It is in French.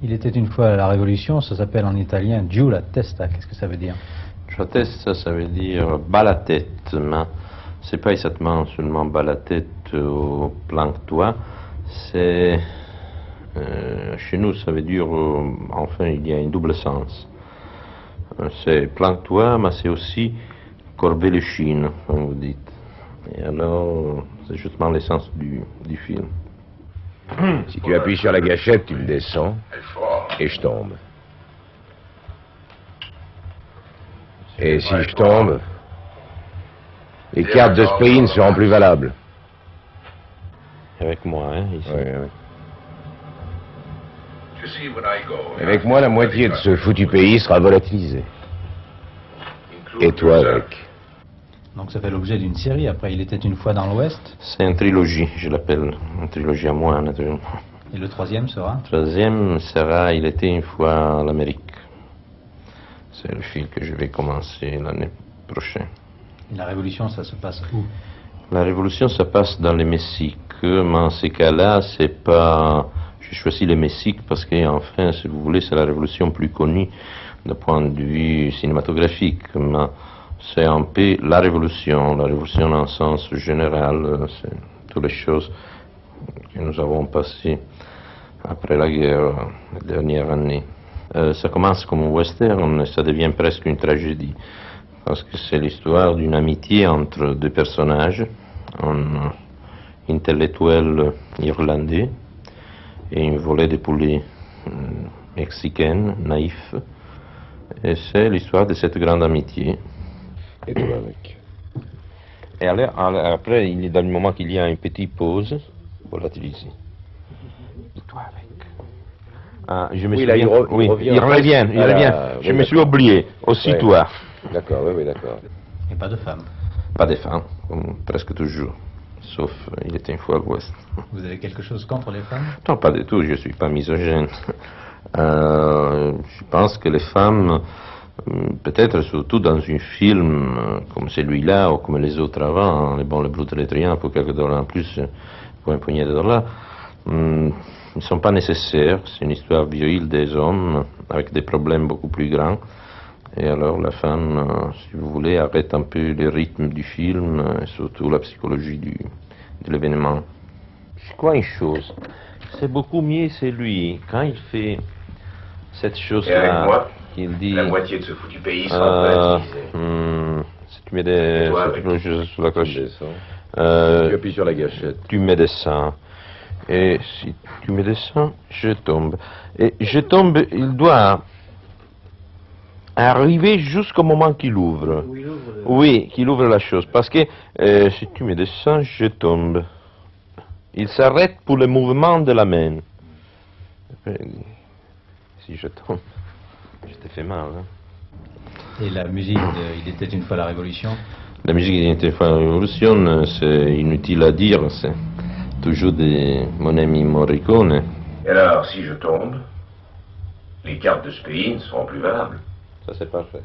Il était une fois la Révolution, ça s'appelle en italien Giù la testa. Qu'est-ce que ça veut dire? Giù la testa, ça veut dire bas la tête, mais c'est pas exactement seulement bas la tête au plan que toi, c'est chez nous ça veut dire enfin il y a un double sens. C'est plan que toi, mais c'est aussi corber les chines, comme vous dites. Et alors c'est justement l'essence du film. Si tu appuies sur la gâchette, tu me descends et je tombe. Et si je tombe, les cartes de sprint seront plus valables. Avec moi, hein, ici. Oui, oui. Avec moi, la moitié de ce foutu pays sera volatilisée. Et toi avec. Donc ça fait l'objet d'une série, après Il était une fois dans l'Ouest. C'est une trilogie, je l'appelle. Une trilogie à moi, naturellement. Et le troisième sera? Le troisième sera Il était une fois en Amérique. C'est le film que je vais commencer l'année prochaine. Et la Révolution, ça se passe où? La Révolution, ça passe dans le Mexique, mais en ces cas-là, c'est pas... J'ai choisi le Mexique parce qu'enfin, si vous voulez, c'est la Révolution plus connue d'un point de vue cinématographique. Mais c'est un peu la Révolution dans le sens général, c'est toutes les choses que nous avons passées après la guerre, les dernières années. Ça commence comme un western et ça devient presque une tragédie. Parce que c'est l'histoire d'une amitié entre deux personnages, un intellectuel irlandais et une volée de poulet mexicaine, naïf. Et c'est l'histoire de cette grande amitié. Et toi avec. Et après, il est dans le moment qu'il y a une petite pause, volatiliser. Et toi avec. Ah, je me Oui, souviens, là, il revient. Je me suis oublié, aussi ouais. toi. D'accord, oui, d'accord. Et pas de femme. Pas de femmes, comme presque toujours. Sauf, il était une fois à l'Ouest. Vous avez quelque chose contre les femmes? Non, pas du tout, je ne suis pas misogyne. Je pense que les femmes, peut-être surtout dans un film comme celui-là ou comme les autres avant, Les Bons, les Brutes et les Triants, pour quelques dollars en plus, pour une poignée de dollars, ne sont pas nécessaires. C'est une histoire virile des hommes avec des problèmes beaucoup plus grands. Et alors la femme, si vous voulez, arrête un peu le rythme du film et surtout la psychologie de l'événement. Je crois une chose, c'est beaucoup mieux c'est lui, quand il fait cette chose-là, qu'il dit... La moitié de ce foutu pays sera volatilisée. Si tu mets des... sur la cloche. Tu appuies sur la gâchette. Tu me descends. Et si tu me descends, je tombe. Et je tombe, il doit arriver jusqu'au moment qu'il ouvre. Oui, qu'il ouvre la chose. Parce que si tu me descends, je tombe. Il s'arrête pour le mouvement de la main. Si je tombe, je te fais mal. Hein? Et la musique de Il était une fois la Révolution? La musique d'Il était une fois la Révolution, c'est inutile à dire, c'est toujours de mon ami Morricone. Et alors, si je tombe, les cartes de ce pays ne seront plus valables. Ça c'est parfait.